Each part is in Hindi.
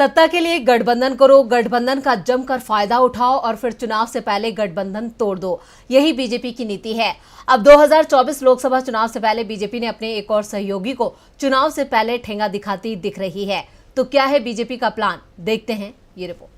सत्ता के लिए गठबंधन करो, गठबंधन का जमकर फायदा उठाओ और फिर चुनाव से पहले गठबंधन तोड़ दो। यही बीजेपी की नीति है। अब 2024 लोकसभा चुनाव से पहले बीजेपी ने अपने एक और सहयोगी को चुनाव से पहले ठेंगा दिखाती दिख रही है। तो क्या है बीजेपी का प्लान, देखते हैं ये रिपोर्ट।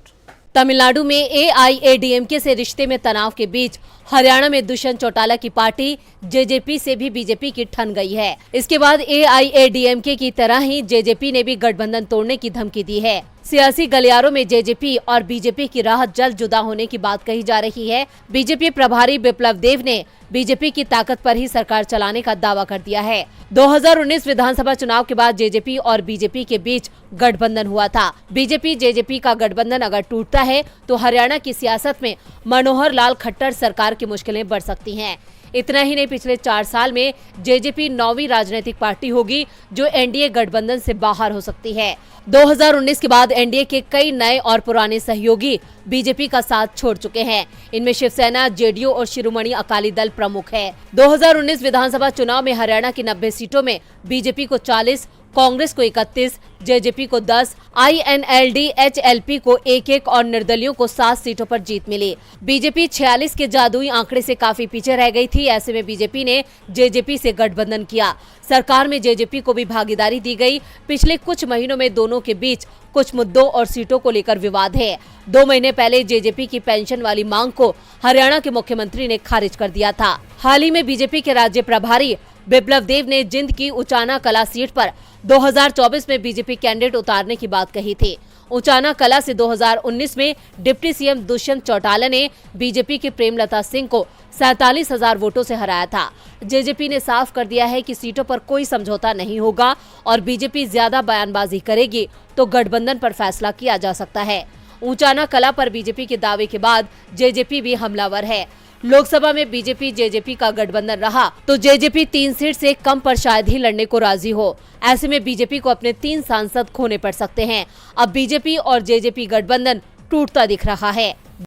तमिलनाडु में एआईएडीएमके से रिश्ते में तनाव के बीच हरियाणा में दुष्यंत चौटाला की पार्टी जेजेपी से भी बीजेपी की ठन गई है। इसके बाद एआईएडीएमके की तरह ही जेजेपी ने भी गठबंधन तोड़ने की धमकी दी है। सियासी गलियारों में जेजेपी और बीजेपी की राह जल्द जुदा होने की बात कही जा रही है। बीजेपी प्रभारी बिप्लब देव ने बीजेपी की ताकत पर ही सरकार चलाने का दावा कर दिया है। 2019 विधानसभा चुनाव के बाद जेजेपी और बीजेपी के बीच गठबंधन हुआ था। बीजेपी जेजेपी का गठबंधन अगर टूटता है तो हरियाणा की सियासत में मनोहर लाल खट्टर सरकार की मुश्किलें बढ़ सकती हैं। इतना ही नहीं, पिछले 4 साल में जेजेपी 9वीं राजनीतिक पार्टी होगी जो एनडीए गठबंधन से बाहर हो सकती है। 2019 के बाद एनडीए के कई नए और पुराने सहयोगी बीजेपी का साथ छोड़ चुके हैं। इनमें शिवसेना, जेडीयू और शिरोमणि अकाली दल प्रमुख है। 2019 विधानसभा चुनाव में हरियाणा की 90 सीटों में बीजेपी को 40, कांग्रेस को 31, जेजेपी को 10, आईएनएलडी एचएलपी को 1-1 और निर्दलियों को 7 सीटों पर जीत मिली। बीजेपी 46 के जादुई आंकड़े से काफी पीछे रह गई थी। ऐसे में बीजेपी ने जेजेपी से गठबंधन किया। सरकार में जेजेपी को भी भागीदारी दी गई। पिछले कुछ महीनों में दोनों के बीच कुछ मुद्दों और सीटों को लेकर विवाद है। 2 महीने पहले जेजेपी की पेंशन वाली मांग को हरियाणा के मुख्यमंत्री ने खारिज कर दिया था। हाल ही में बीजेपी के राज्य प्रभारी बिप्लब देव ने जिंद की उचाना कला सीट पर 2024 में बीजेपी कैंडिडेट उतारने की बात कही थी। उचाना कला से 2019 में डिप्टी सीएम दुष्यंत चौटाला ने बीजेपी की प्रेमलता सिंह को 47,000 वोटों से हराया था। जेजेपी ने साफ कर दिया है कि सीटों पर कोई समझौता नहीं होगा और बीजेपी ज्यादा बयानबाजी करेगी तो गठबंधन पर फैसला किया जा सकता है। उचाना कला पर बीजेपी के दावे के बाद जेजेपी भी हमलावर है। लोकसभा में बीजेपी जेजेपी का गठबंधन रहा तो जेजेपी 3 सीट से कम पर शायद ही लड़ने को राजी हो। ऐसे में बीजेपी को अपने 3 सांसद खोने पड़ सकते हैं। अब बीजेपी और जेजेपी गठबंधन टूटता दिख रहा है।